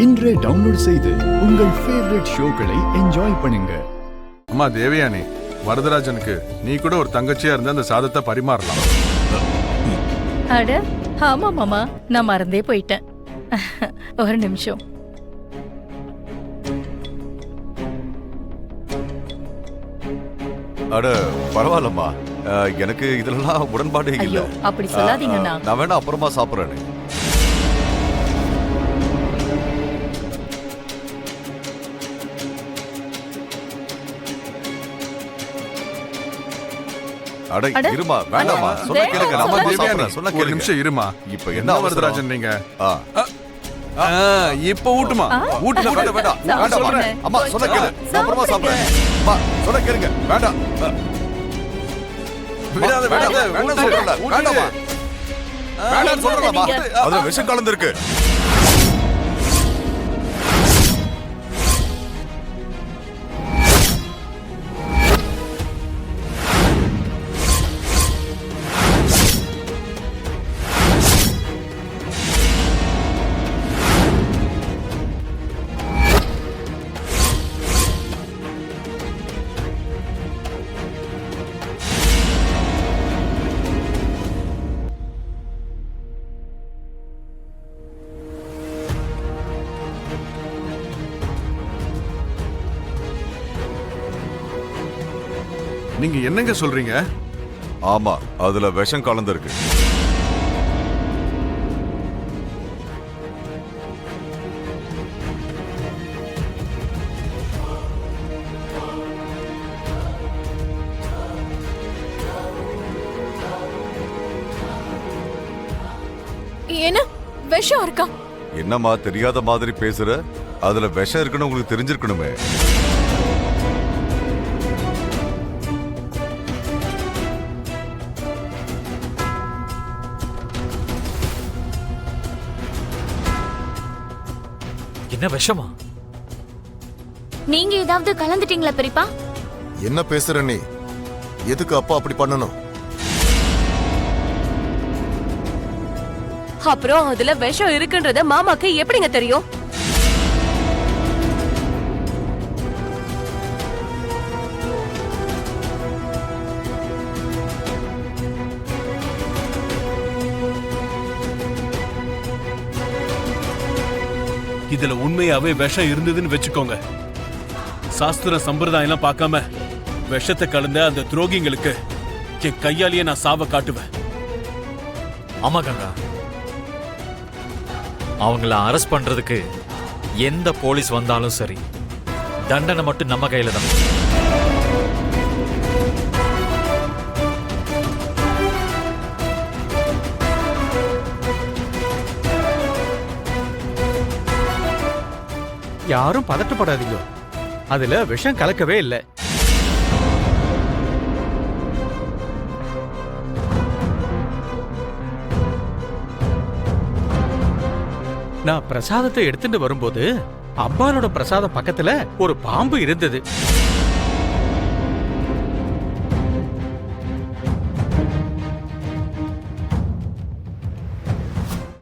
இன்றே டவுன்லோட் செய்து உங்கள் ஃபேவரட் ஷோக்களை என்ஜாய் பண்ணுங்க. அம்மா தேவயானி, வரதராஜனுக்கு நீ கூட ஒரு தங்கச்சியா இருந்த அந்த சாதத்தை பரிமாறலாம். அட ஆமா மாமா, நான் மறந்தே போயிட்டேன். ஒரு நிமிஷம். அட பரவாயில்லம்மா, எனக்கு இதெல்லாம் உடன்பாடு இல்ல. ஐயோ அப்படி சொல்லாதீங்கண்ணா. நான் வேணா அப்புறமா சாப்பிடுறேன். அட இருமா, வேண்டாமா, சொன்ன கேளுங்க. நம்ம தேவயானி சொன்ன கேளுங்க. ஒரு நிமிஷம் இருமா. இப்போ என்ன வரதராஜன் நீங்க இப்ப ஊட்டுமா? ஊட்டுல வேண்டாம். அம்மா சொன்ன கேளு, நான் அப்புறமா சாப்பிடுறேன். அம்மா சொன்ன கேளுங்க. வேண்டாம். விடாத விடாத. வேண்டாம் சொல்றல. வேண்டாமா. வேண்டாம் சொல்றலமா. அதுல விஷம் கலந்திருக்கு. நீங்க என்னங்க சொல்றீங்க? ஆமா, அதுல விஷம் கலந்திருக்கு. என்ன விஷம் இருக்கா? என்னம்மா தெரியாத மாதிரி பேசுற? அதுல விஷம் இருக்குன்னு உங்களுக்கு தெரிஞ்சிருக்கணுமே. என்ன விஷமா? நீங்க ஏதாவது கலந்துட்டீங்களா பெரியப்பா? என்ன பேசுற நீ? எதுக்கு அப்பா அப்படி பண்ணணும்? அப்புறம் அதுல விஷம் இருக்குன்றத மாமாக்கு எப்படிங்க தெரியும்? இதுல உண்மையாவே விஷம் இருந்ததுன்னு வச்சுக்கோங்க. சாஸ்திர சம்பிரதாயம் பார்க்காம விஷத்தை கலந்த அந்த துரோகிங்களுக்கு என் கையாலேயே நான் சாவ காட்டுவேன். ஆமா கங்கா, அவங்கள அரெஸ்ட் பண்றதுக்கு எந்த போலீஸ் வந்தாலும் சரி, தண்டனை மட்டும் நம்ம கையில தான். யாரும் பதட்டப்படாதீங்க, அதுல விஷம் கலக்கவே இல்லை. நான் பிரசாதத்தை எடுத்துட்டு வரும்போது அம்பாலோட பிரசாதம் பக்கத்துல ஒரு பாம்பு இருந்தது.